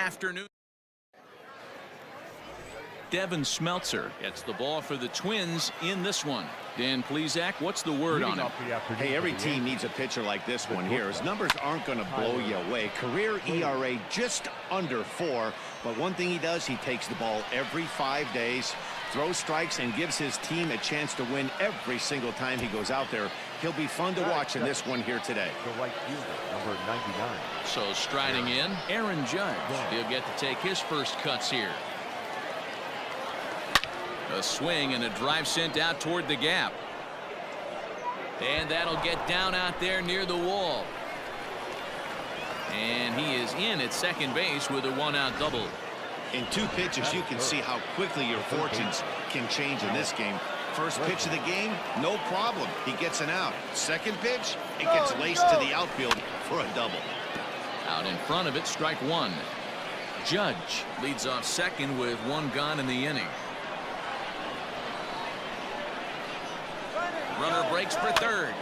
afternoon. Devin Smeltzer gets the ball for the Twins in this one. Dan Plesac, what's the word on him? Hey, every team needs a pitcher like this one here. His numbers aren't going to blow you away. Career ERA just under 4. But one thing he does, he takes the ball every 5 days, throws strikes, and gives his team a chance to win every single time he goes out there. He'll be fun to watch in this one here today. The right fielder, number 99. So striding in, Aaron Judge. He'll get to take his first cuts here. A swing and a drive sent out toward the gap. And that'll get down out there near the wall. And he is in at second base with a 1-out double. In 2 pitches, you can see how quickly your fortunes can change in this game. First pitch of the game, no problem. He gets an out. Second pitch, it gets laced to the outfield for a double. Out in front of it, strike 1. Judge leads off second with 1 gone in the inning. Runner breaks for third.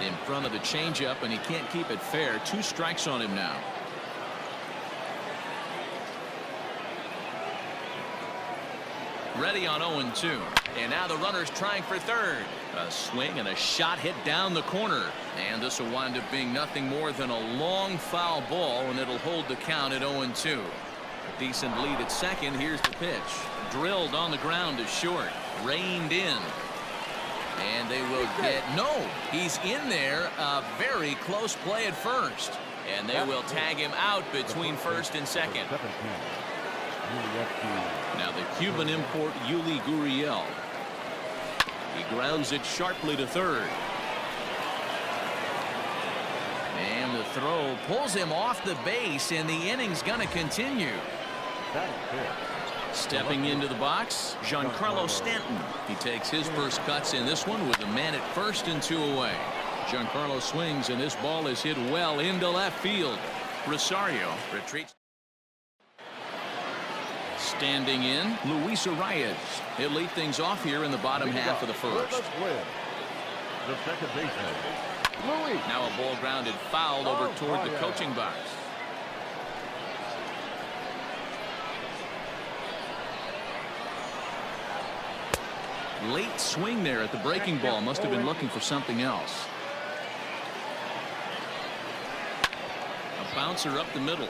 In front of the changeup, and he can't keep it fair. 2 strikes on him now. Ready on 0-2. And now the runner's trying for third. A swing and a shot hit down the corner. And this will wind up being nothing more than a long foul ball, and it'll hold the count at 0-2. A decent lead at second. Here's the pitch. Drilled on the ground to short. Reined in. And they will get, no, he's in there. A very close play at first. And they will tag him out between first and second. Now the Cuban import, Yuli Gurriel. He grounds it sharply to third. And the throw pulls him off the base, and the inning's going to continue. Stepping into the box, Giancarlo Stanton. He takes his first cuts in this one with a man at first and 2 away. Giancarlo swings, and this ball is hit well into left field. Rosario retreats. Standing in, Luis Arias. He'll lead things off here in the bottom half of the first. The second baseman, Now a ball grounded foul over toward the coaching box. Late swing there at the breaking ball. Must have been looking for something else. A bouncer up the middle.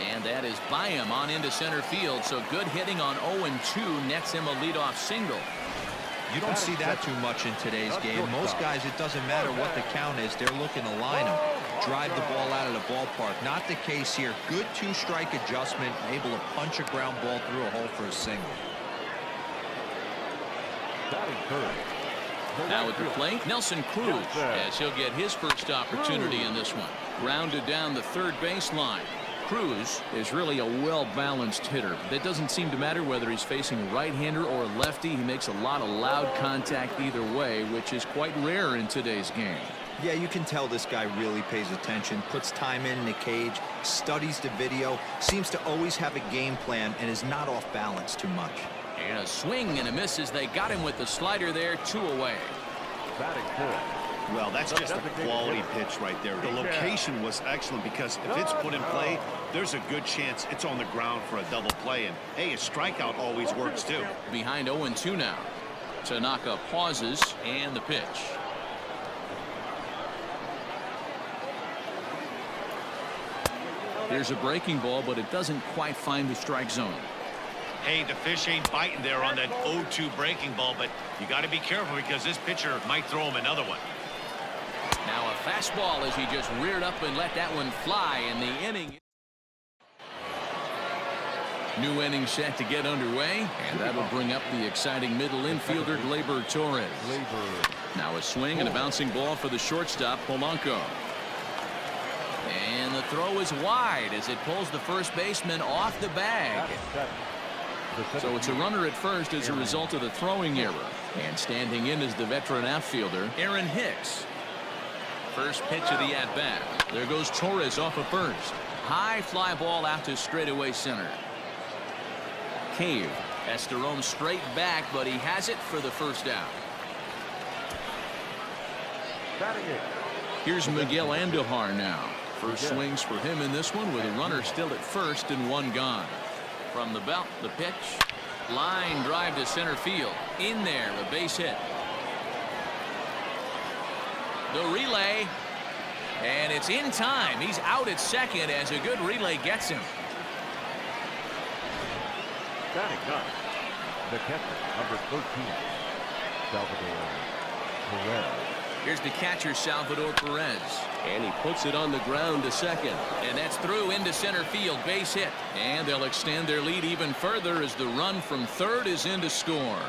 And that is by him on into center field. So good hitting on 0-2 nets him a leadoff single. You don't see that too much in today's game. Most guys, it doesn't matter what the count is. They're looking to line them, drive the ball out of the ballpark. Not the case here. Good 2-strike adjustment, able to punch a ground ball through a hole for a single. Now at the plate, Nelson Cruz, as he'll get his first opportunity in this one. Grounded down the third baseline. Cruz is really a well-balanced hitter. That doesn't seem to matter whether he's facing a right-hander or a lefty. He makes a lot of loud contact either way, which is quite rare in today's game. Yeah, you can tell this guy really pays attention, puts time in the cage, studies the video, seems to always have a game plan, and is not off balance too much. And a swing and a miss as they got him with the slider there, 2 away. Well, that's just a quality pitch right there. The location was excellent because if it's put in play, there's a good chance it's on the ground for a double play. And, hey, a strikeout always works, too. Behind 0-2 now. Tanaka pauses, and the pitch. Here's a breaking ball, but it doesn't quite find the strike zone. Hey, the fish ain't biting there on that 0-2 breaking ball, but you got to be careful because this pitcher might throw him another one. Now a fastball as he just reared up and let that one fly in the inning. New inning set to get underway, and that'll bring up the exciting middle infielder Gleyber Torres. Now a swing and a bouncing ball for the shortstop Polanco. And the throw is wide as it pulls the first baseman off the bag. So it's a runner at first as a result of the throwing error. And standing in is the veteran outfielder Aaron Hicks. First pitch of the at-bat. There goes Torres off of first. High fly ball out to straightaway center. Cave has to roam straight back, but he has it for the first out. Here's Miguel Andujar now. First swings for him in this one with a runner still at first and one gone. From the belt, the pitch. Line drive to center field. In there, a base hit. The relay. And it's in time. He's out at second as a good relay gets him. Batting ninth, the catcher, number 13, Salvador Perez. Here's the catcher, Salvador Perez. And he puts it on the ground to second. And that's through into center field. Base hit. And they'll extend their lead even further as the run from third is in to score.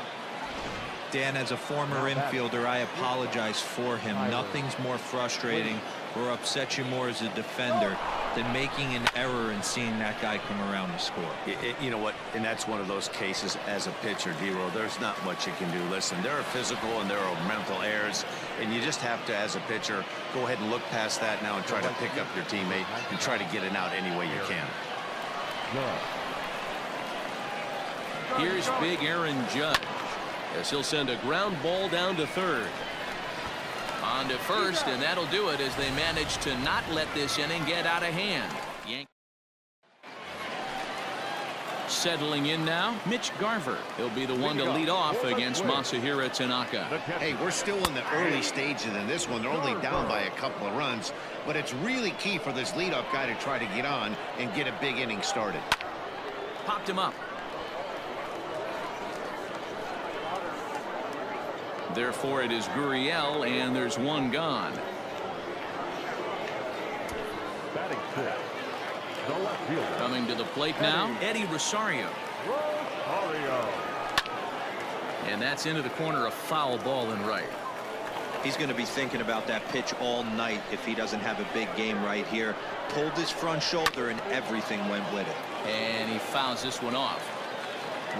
Dan, as a former infielder, I apologize for him. Nothing's more frustrating or upsets you more as a defender than making an error and seeing that guy come around to score. You know what? And that's one of those cases as a pitcher, D-Roll. There's not much you can do. Listen, there are physical and there are mental errors, and you just have to, as a pitcher, go ahead and look past that now and try to pick up your teammate and try to get it out any way you can. Here's big Aaron Judge, as he'll send a ground ball down to third. On to first, and that'll do it as they manage to not let this inning get out of hand. Settling in now, Mitch Garver. He'll be the one to lead off against Masahiro Tanaka. Hey, we're still in the early stages in this one. They're only down by a couple of runs, but it's really key for this leadoff guy to try to get on and get a big inning started. Popped him up. Therefore, it is Gurriel, and there's one gone. Batting fifth, the left fielder. Coming to the plate now, Eddie Rosario. And that's into the corner, a foul ball and right. He's going to be thinking about that pitch all night if he doesn't have a big game right here. Pulled his front shoulder, and everything went with it. And he fouls this one off.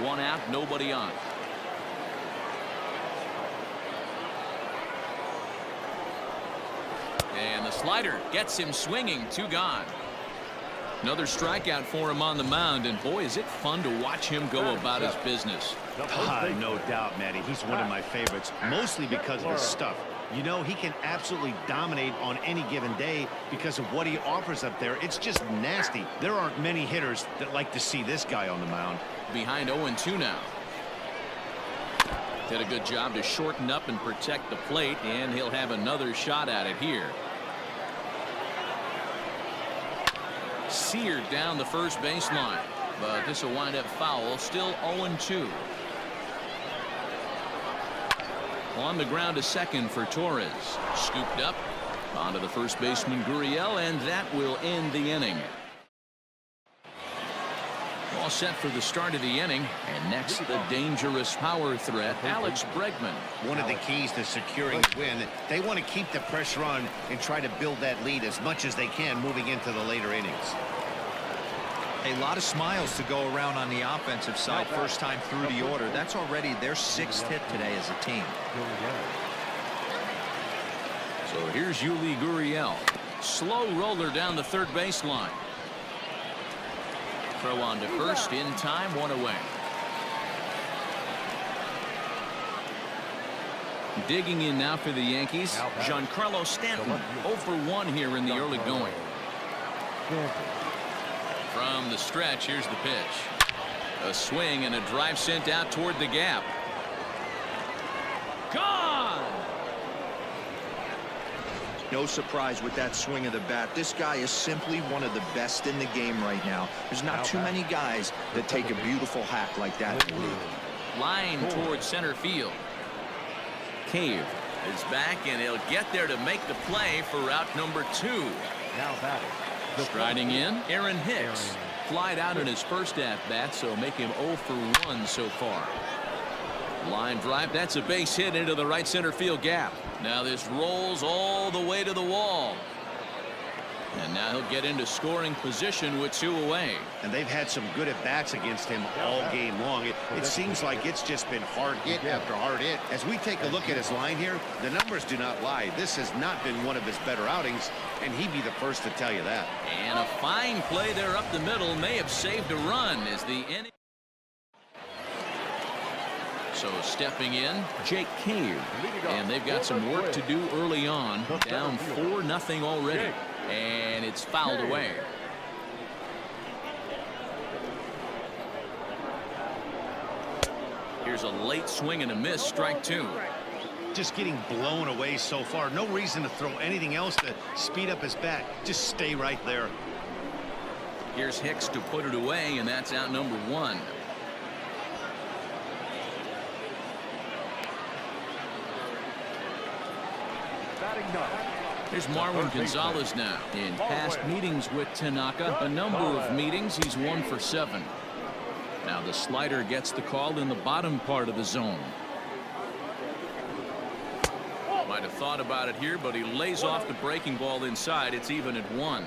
One out, nobody on. And the slider gets him swinging. Two gone. Another strikeout for him on the mound, and boy, is it fun to watch him go about his business. No doubt, Matty. He's one of my favorites, mostly because of his stuff. You know, he can absolutely dominate on any given day because of what he offers up there. It's just nasty. There aren't many hitters that like to see this guy on the mound. Behind 0-2 now. Did a good job to shorten up and protect the plate, and he'll have another shot at it here. Seared down the first baseline, but this will wind up foul. Still 0-2. On the ground to second for Torres. Scooped up onto the first baseman Gurriel, and that will end the inning. All set for the start of the inning, and next the dangerous power threat, Alex Bregman. One of the keys to securing a win, they want to keep the pressure on and try to build that lead as much as they can moving into the later innings. A lot of smiles to go around on the offensive side. First time through the order. That's already their 6th hit today as a team. So here's Yuli Gurriel. Slow roller down the third baseline. Throw on to first, in time, one away. Digging in now for the Yankees, Giancarlo Stanton, 0 for 1 here in the early going. From the stretch, here's the pitch. A swing and a drive sent out toward the gap. Gone! No surprise with that swing of the bat. This guy is simply one of the best in the game right now. There's not too many guys that take a beautiful hack like that in the league. Line towards center field. Cave is back, and he'll get there to make the play for route number 2. Now batting. Striding in, Aaron Hicks. Flied out in his first at-bat, so make him 0 for 1 so far. Line drive, that's a base hit into the right center field gap. Now this rolls all the way to the wall. And now he'll get into scoring position with 2 away. And they've had some good at-bats against him all game long. It seems like it's just been hard hit after hard hit. As we take a look at his line here, the numbers do not lie. This has not been one of his better outings, and he'd be the first to tell you that. And a fine play there up the middle may have saved a run as the inning. So stepping in, Jake Cave. And they've got some work to do early on. Down 4-0 already. And it's fouled away. Here's a late swing and a miss, strike two. Just getting blown away so far. No reason to throw anything else to speed up his bat. Just stay right there. Here's Hicks to put it away, and that's out number one. Here's Marwin Gonzalez now. In past meetings with Tanaka, a number of meetings, he's 1 for 7. Now the slider gets the call in the bottom part of the zone. Might have thought about it here, but he lays off the breaking ball inside. It's even at 1.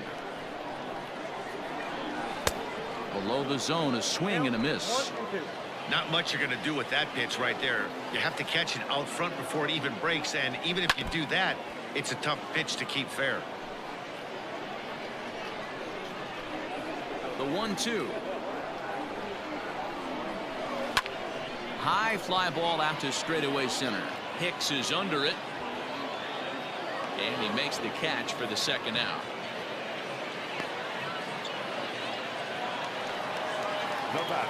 Below the zone, a swing and a miss. Not much you're going to do with that pitch right there. You have to catch it out front before it even breaks, and even if you do that, it's a tough pitch to keep fair. The 1-2. High fly ball out to straightaway center. Hicks is under it. And he makes the catch for the second out.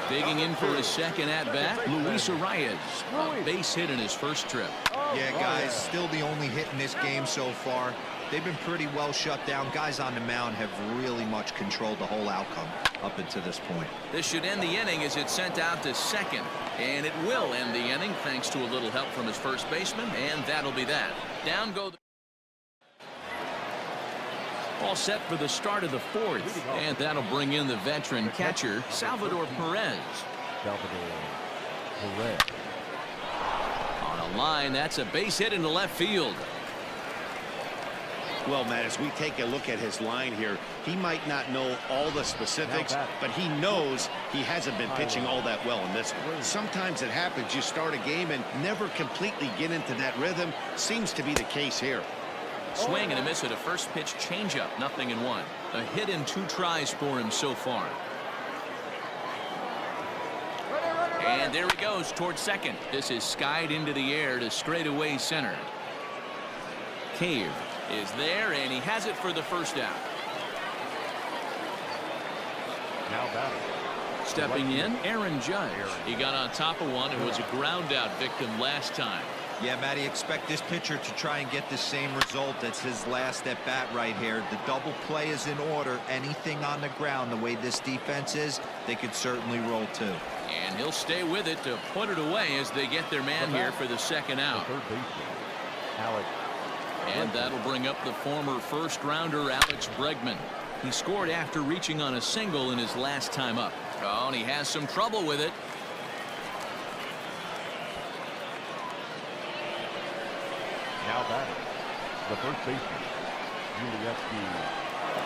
Digging in for his second at-bat, Luis Arias. A base hit in his first trip. Yeah, guys, still the only hit in this game so far. They've been pretty well shut down. Guys on the mound have really much controlled the whole outcome up until this point. This should end the inning as it's sent out to second. And it will end the inning thanks to a little help from his first baseman, and that'll be that. Down go. All set for the start of the fourth, and that'll bring in the veteran catcher, Salvador Perez. On a line, that's a base hit into left field. Well, Matt, as we take a look at his line here, he might not know all the specifics, but he knows he hasn't been pitching all that well in this one. Sometimes it happens. You start a game and never completely get into that rhythm. Seems to be the case here. Swing and a miss at a first pitch changeup, 0-1. A hit in 2 tries for him so far. And there he goes towards second. This is skied into the air to straightaway center. Cave is there, and he has it for the first out. Now batting. Stepping in, Aaron Judge. He got on top of one and was a ground out victim last time. Yeah, Matty, expect this pitcher to try and get the same result. That's his last at bat right here. The double play is in order. Anything on the ground, the way this defense is, they could certainly roll too. And he'll stay with it to put it away as they get their man here for the second out. And that'll bring up the former first-rounder Alex Bregman. He scored after reaching on a single in his last time up. Oh, and he has some trouble with it. Now batting, the first baseman,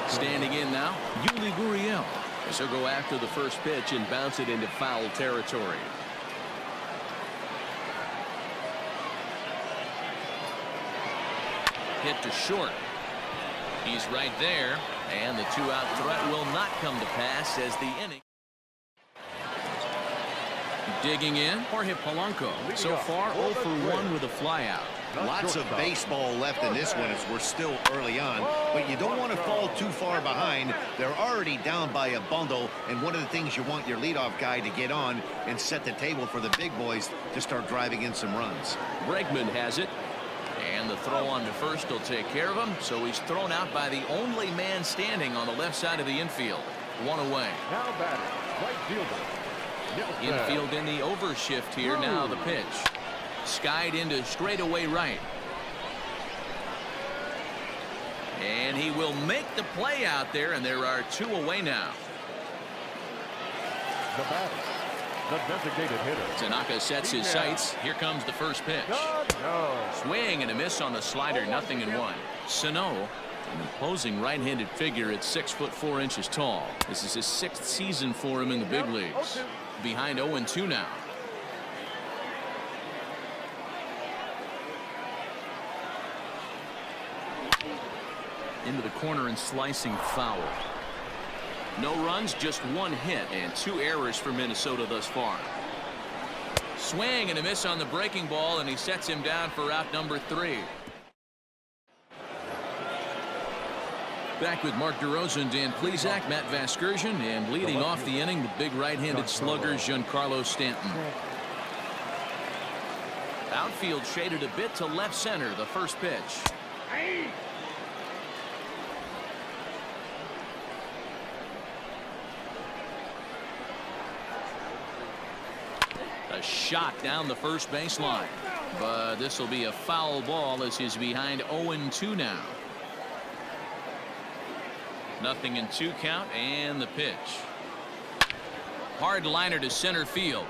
Standing in now, Yuli Gurriel. He'll go after the first pitch and bounce it into foul territory. Hit to short. He's right there, and the 2-out threat will not come to pass as the inning. Digging in, Jorge Polanco. So far, 0 for 1 with a flyout. Lots of baseball left in this one as we're still early on, but you don't want to fall too far behind. They're already down by a bundle, and one of the things you want your leadoff guy to get on and set the table for the big boys to start driving in some runs. Bregman has it, and the throw on to first will take care of him, so he's thrown out by the only man standing on the left side of the infield. 1 away. Now batting, right fielder. Infield in the overshift here. Now the pitch. Skied into straightaway right. And he will make the play out there, and there are 2 away now. The batter, the designated hitter. Tanaka sets his sights. Here comes the first pitch. Swing and a miss on the slider, 0-1. Sano, an imposing right-handed figure at 6'4" tall. This is his 6th season for him in the big leagues. Behind 0-2 now. Into the corner and slicing foul. No runs, just 1 hit and 2 errors for Minnesota thus far. Swing and a miss on the breaking ball, and he sets him down for out number 3. Back with Mark DeRosa, Dan Plesac, Matt Vasgersian, and leading off the inning, the big right-handed slugger, Giancarlo Stanton. Outfield shaded a bit to left center, the first pitch. A shot down the first baseline, but this will be a foul ball as he's behind 0-2 now. 0-2 count, and the pitch. Hard liner to center field.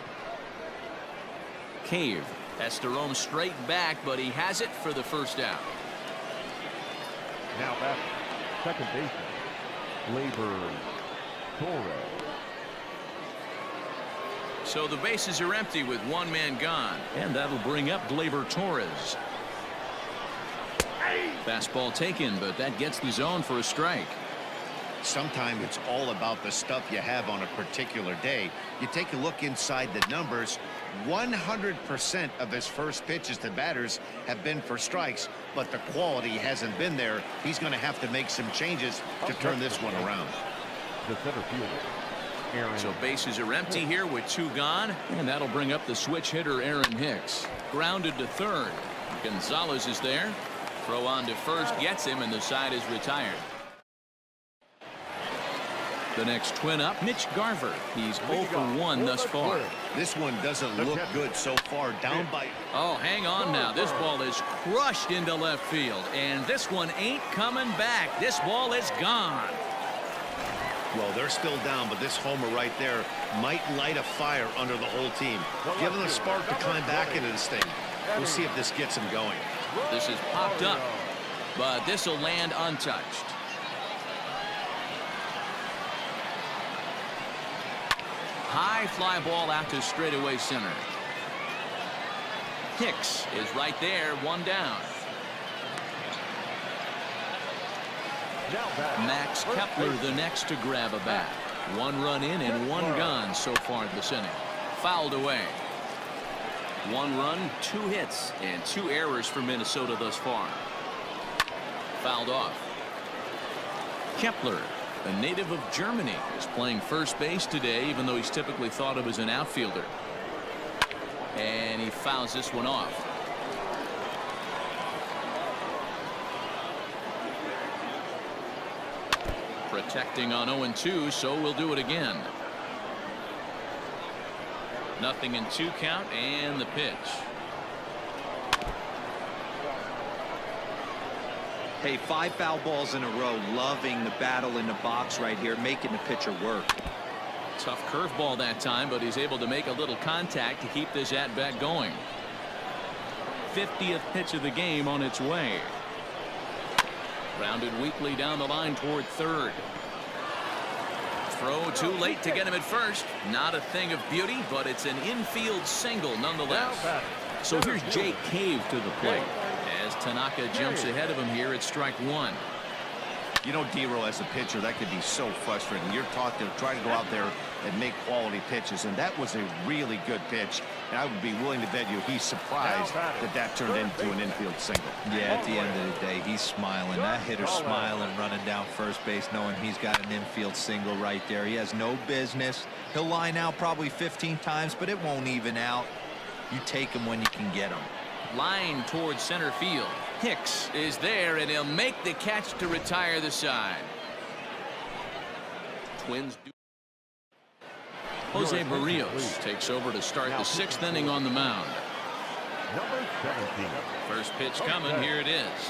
Cave has to roam straight back, but he has it for the first out. Now back, second baseman, Gleyber Torres. So the bases are empty with one man gone, and that'll bring up Gleyber Torres. Fastball taken, but that gets the zone for a strike. Sometimes it's all about the stuff you have on a particular day. You take a look inside the numbers. 100% of his first pitches to batters have been for strikes, but the quality hasn't been there. He's going to have to make some changes to turn this one around. The center fielder. So bases are empty here with two gone, and that'll bring up the switch hitter Aaron Hicks. Grounded to third. Gonzalez is there. Throw on to first gets him, and the side is retired. The next twin up, Mitch Garver. He's 0 for 1 thus far. This one doesn't look good so far. Down by... Oh, hang on now. This ball is crushed into left field, and this one ain't coming back. This ball is gone. Well, they're still down, but this homer right there might light a fire under the whole team. Give them a spark to climb back into this thing. We'll see if this gets them going. This is popped up, but this will land untouched. High fly ball out to straightaway center. Hicks is right there, one down. Max Kepler the next to grab a bat. One run in and one gone so far this inning. Fouled away. One run, two hits, and two errors for Minnesota thus far. Fouled off. Kepler, a native of Germany, is playing first base today, even though he's typically thought of as an outfielder. And he fouls this one off. Protecting on 0-2, so we'll do it again. 0-2 count, and the pitch. Hey, 5 foul balls in a row. Loving the battle in the box right here, making the pitcher work. Tough curveball that time, but he's able to make a little contact to keep this at-bat going. 50th pitch of the game on its way. Grounded weakly down the line toward third. Throw too late to get him at first. Not a thing of beauty, but it's an infield single nonetheless. So here's Jake Cave to the plate as Tanaka jumps ahead of him here at strike one. You know, D-Row, as a pitcher, that could be so frustrating. You're taught to try to go out there and make quality pitches, and that was a really good pitch. And I would be willing to bet you he's surprised that turned into an infield single. Yeah, at the end of the day, he's smiling. That hitter's smiling, running down first base, knowing he's got an infield single right there. He has no business. He'll line out probably 15 times, but it won't even out. You take him when you can get him. Line towards center field. Hicks is there, and he'll make the catch to retire the side. Twins do. Jose Barrios takes over to start the 6th inning on the mound. Number 17. First pitch coming. Here it is.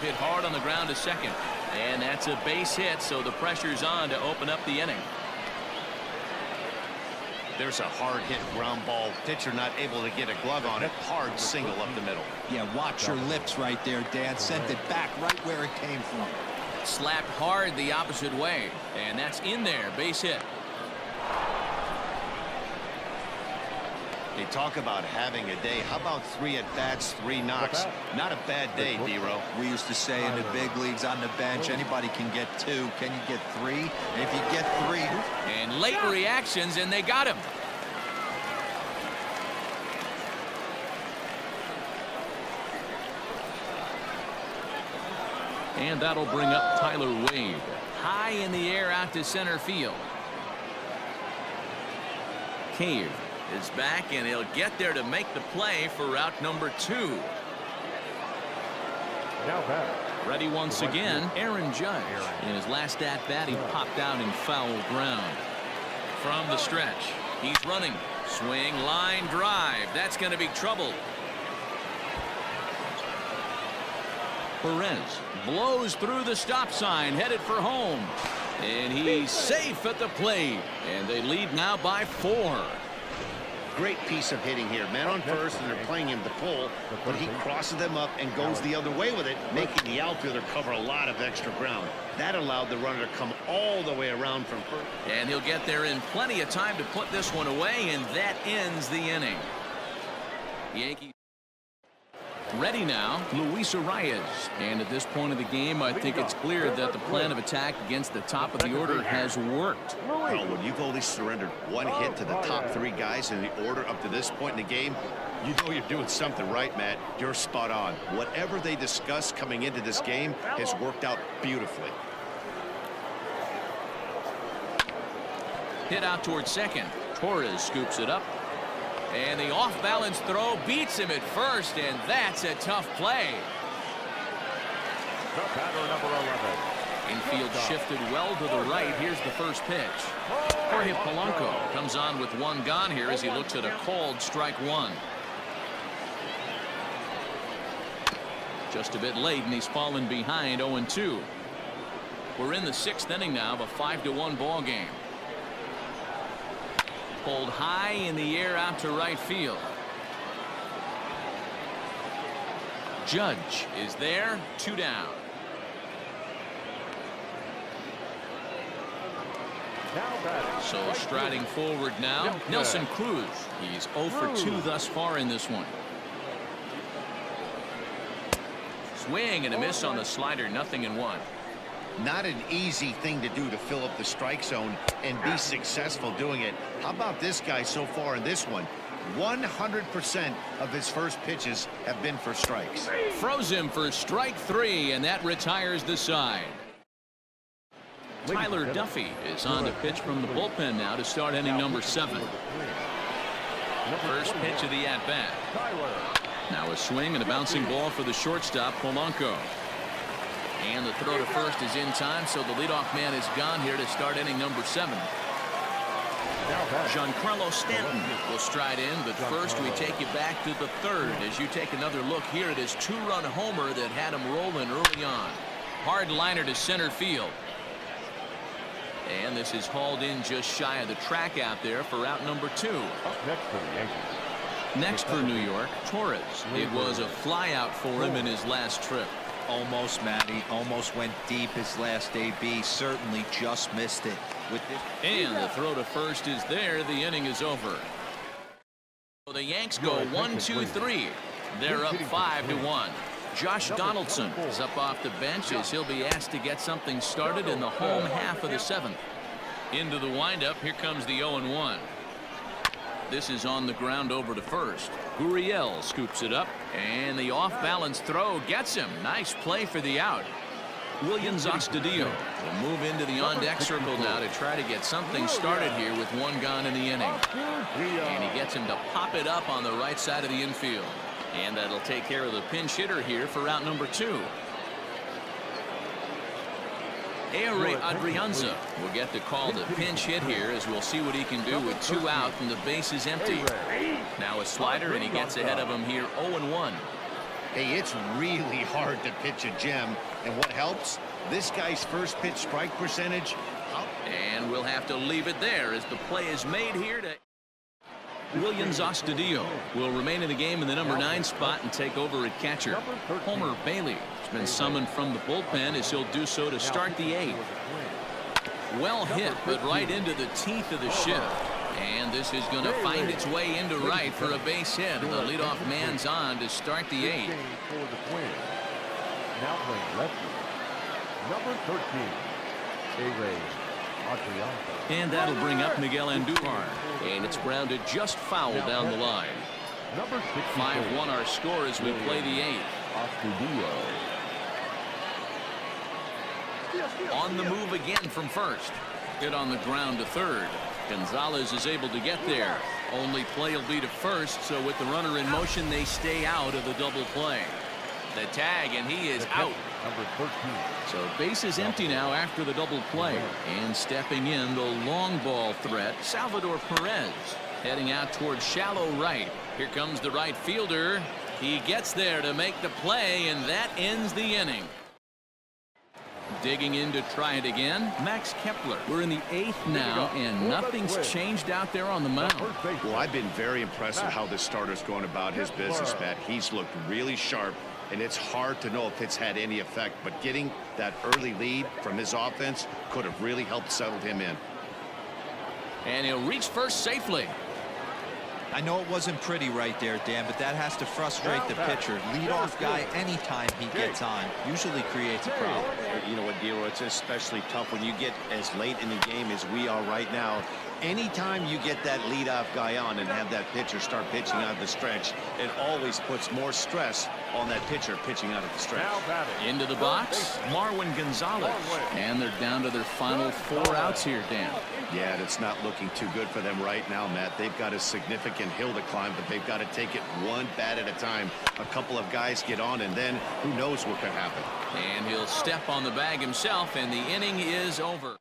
Hit hard on the ground to second, and that's a base hit, so the pressure's on to open up the inning. There's a hard hit ground ball. Pitcher not able to get a glove on it. Hard single up the middle. Yeah, watch your lips right there, Dan. Sent it back right where it came from. Slapped hard the opposite way, and that's in there. Base hit. They talk about having a day. How about 3 at-bats, 3 knocks? Not a bad day, D-Row. We used to say in the big leagues on the bench, anybody can get 2. Can you get 3? And if you get 3... And late reactions, and they got him. And that'll bring up Tyler Wade. High in the air out to center field. Cave is back, and he'll get there to make the play for out number 2. Now back. Ready once again, Aaron Judge. In his last at-bat, he popped out in foul ground. From the stretch, he's running. Swing, line drive. That's going to be trouble. Perez blows through the stop sign, headed for home. And he's safe at the plate. And they lead now by 4. Great piece of hitting here. Man on first, and they're playing him to pull, but he crosses them up and goes the other way with it, making the outfielder cover a lot of extra ground. That allowed the runner to come all the way around from first. And he'll get there in plenty of time to put this one away, and that ends the inning. Yankees ready now, Luis Arias. And at this point of the game, I think it's clear that the plan of attack against the top of the order has worked. Well, when you've only surrendered 1 hit to the top 3 guys in the order up to this point in the game, you know you're doing something right, Matt. You're spot on. Whatever they discussed coming into this game has worked out beautifully. Hit out towards second. Torres scoops it up. And the off-balance throw beats him at first, and that's a tough play. The batter, number 11. Infield shifted well to the right. Here's the first pitch. Jorge Polanco comes on with 1 gone here as he looks at a called strike 1. Just a bit late, and he's fallen behind 0-2. We're in the 6th inning now of a 5-1 ball game. Pulled high in the air out to right field. Judge is there, 2 down. So striding forward now, Nelson Cruz. He's 0 for 2 thus far in this one. Swing and a miss on the slider, 0-1. Not an easy thing to do to fill up the strike zone and be successful doing it. How about this guy so far in this one? 100% of his first pitches have been for strikes. Froze him for strike 3, and that retires the side. Tyler Duffy is on to pitch from the bullpen now to start inning number 7. First pitch of the at-bat. Now a swing and a bouncing ball for the shortstop, Polanco. And the throw to first is in time, so the leadoff man is gone here to start inning number 7. Giancarlo Stanton will stride in, but first we take you back to the 3rd as you take another look here at his 2-run homer that had him rolling early on. Hard liner to center field. And this is hauled in just shy of the track out there for out number 2. Next for the Yankees. Next for New York, Torres. It was a flyout for him in his last trip. Almost, Matty. Almost went deep his last AB. Certainly just missed it. With this. And the throw to first is there. The inning is over. So the Yanks go 1-2-3. They're up 5-1. Josh Donaldson is up off the bench as he'll be asked to get something started in the home half of the 7th. Into the windup. Here comes the 0-1. This is on the ground over to first. Gurriel scoops it up, and the off-balance throw gets him. Nice play for the out. Williams Astudillo will move into the on-deck circle now to try to get something started here with 1 gone in the inning. And he gets him to pop it up on the right side of the infield. And that'll take care of the pinch hitter here for out number 2. Ehire Adrianza will get the call to pinch hit here as we'll see what he can do with 2 out and the base is empty. Now a slider, and he gets ahead of him here 0-1. Hey, it's really hard to pitch a gem, and what helps? This guy's first pitch strike percentage. And we'll have to leave it there as the play is made here to Williams Astudillo will remain in the game in the number 9 spot and take over at catcher. Homer Bailey has been summoned from the bullpen as he'll do so to start the 8th. Well hit, but right into the teeth of the shift. And this is going to find its way into right for a base hit. And the leadoff man's on to start the 8th. Now playing lefty, number 13, Ehire Adrianza. And that'll bring up Miguel Andujar. And it's grounded just foul down the line. Number 5-1 our score as we play the 8th. Astudillo. On the move again from first. Hit on the ground to third. Gonzalez is able to get there. Only play will be to first, so with the runner in motion, they stay out of the double play. The tag, and he is out. Number 13. So base is empty now after the double play. And stepping in, the long ball threat, Salvador Perez. Heading out towards shallow right. Here comes the right fielder. He gets there to make the play, and that ends the inning. Digging in to try it again, Max Kepler. We're in the 8th now, and nothing's changed out there on the mound. Well, I've been very impressed with how this starter's going about his business, Matt. He's looked really sharp, and it's hard to know if it's had any effect, but getting that early lead from his offense could have really helped settle him in. And he'll reach first safely. I know it wasn't pretty right there, Dan, but that has to frustrate the pitcher. Leadoff guy, anytime he gets on, usually creates a problem. You know what, Dero, it's especially tough when you get as late in the game as we are right now. Anytime you get that leadoff guy on and have that pitcher start pitching out of the stretch, it always puts more stress on that pitcher pitching out of the stretch. Into the box, Marwin Gonzalez. And they're down to their final 4 outs here, Dan. Yeah, and it's not looking too good for them right now, Matt. They've got a significant hill to climb, but they've got to take it one bat at a time. A couple of guys get on, and then who knows what could happen. And he'll step on the bag himself, and the inning is over.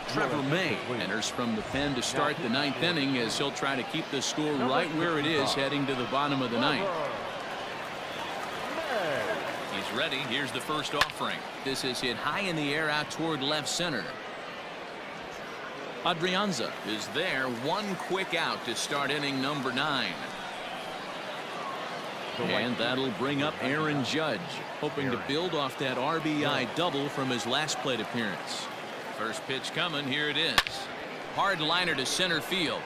Trevor May enters from the pen to start the 9th inning as he'll try to keep the score right where it is heading to the bottom of the 9th. He's ready. Here's the first offering. This is hit high in the air out toward left center. Adrianza is there. One quick out to start inning number 9. And that'll bring up Aaron Judge, hoping to build off that RBI double from his last plate appearance. First pitch coming. Here it is. Hard liner to center field.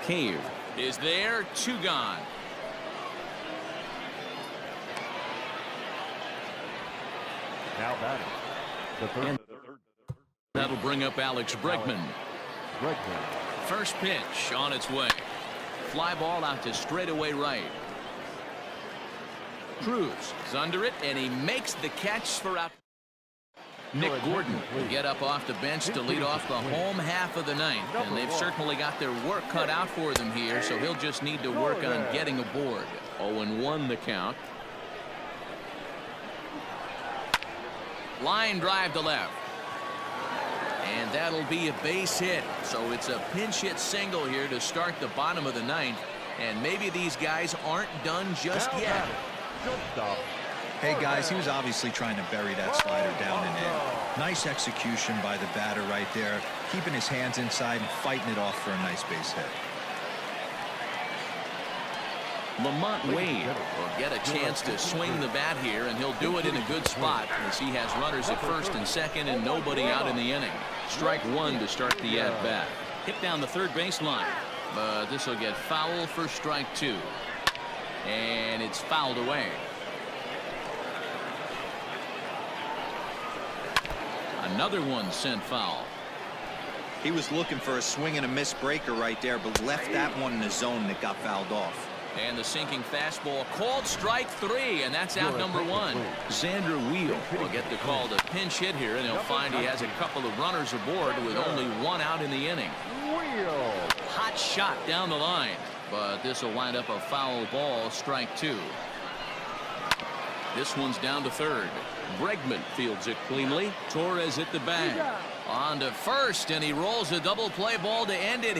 Cave is there. 2 gone. Now batting. The third. That'll bring up Alex Bregman. First pitch on its way. Fly ball out to straightaway right. Cruz is under it, and he makes the catch for out. Nick Gordon will get up off the bench to lead off the home half of the 9th, and they've certainly got their work cut out for them here, so he'll just need to work on getting aboard. 0-1 the count. Line drive to left. And that'll be a base hit. So it's a pinch hit single here to start the bottom of the 9th. And maybe these guys aren't done just yet. Hey, guys, he was obviously trying to bury that slider down and in. Nice execution by the batter right there, keeping his hands inside and fighting it off for a nice base hit. Lamont Wade will get a chance to swing the bat here, and he'll do it in a good spot as he has runners at first and second and nobody out in the inning. Strike 1 to start the at-bat. Hit down the third baseline, but this will get foul for strike 2. And it's fouled away. Another one sent foul. He was looking for a swing and a miss breaker right there, but left that one in the zone that got fouled off. And the sinking fastball called strike 3, and that's out number 1. Xander Wheel will get the call to pinch hit here, and he'll find he has a couple of runners aboard with only 1 out in the inning. Hot shot down the line, but this will wind up a foul ball, strike 2. This one's down to third. Bregman fields it cleanly. Torres at the bag. On to first, and he rolls a double play ball to end it.